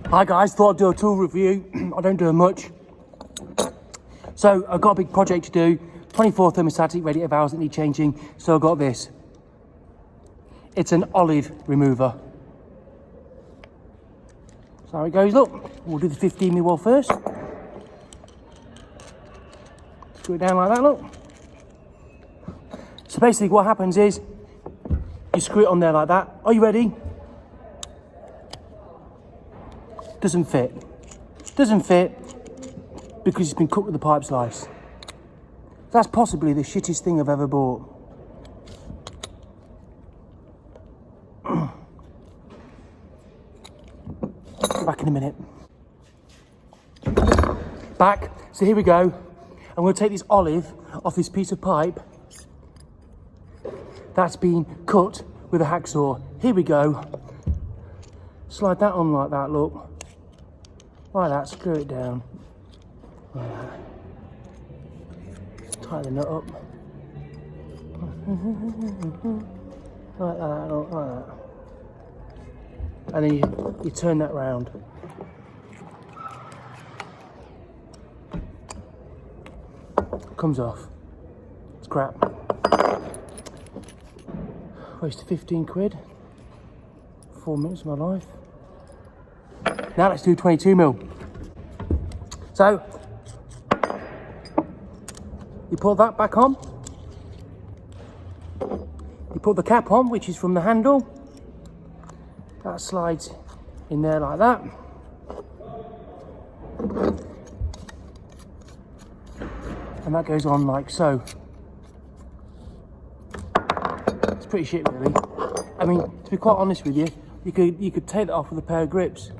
Hi guys, thought I'd do a tool review. I don't do much. So I've got a big project to do. 24 thermostatic radiator valves that need changing. So I've got this. It's an olive remover. So how it goes, look. We'll do the 15mm wall first. Screw it down like that, look. So basically what happens is, you screw it on there like that. Are you ready? Doesn't fit. Doesn't fit because it's been cooked with the pipe slice. That's possibly the shittest thing I've ever bought. Back in a minute. Back. So here we go. I'm going to take this olive off this piece of pipe that's been cut with a hacksaw. Here we go. Slide that on like that, look. Like that, screw it down. Like that. Tighten the nut up. Like that, look, like that. And then you turn that round. Comes off. It's crap. Wasted 15 quid. 4 minutes of my life. Now let's do 22mm. So, you put that back on. You put the cap on, which is from the handle. That slides in there like that. And that goes on like so. It's pretty shit really. I mean, to be quite honest with you, you could take that off with a pair of grips.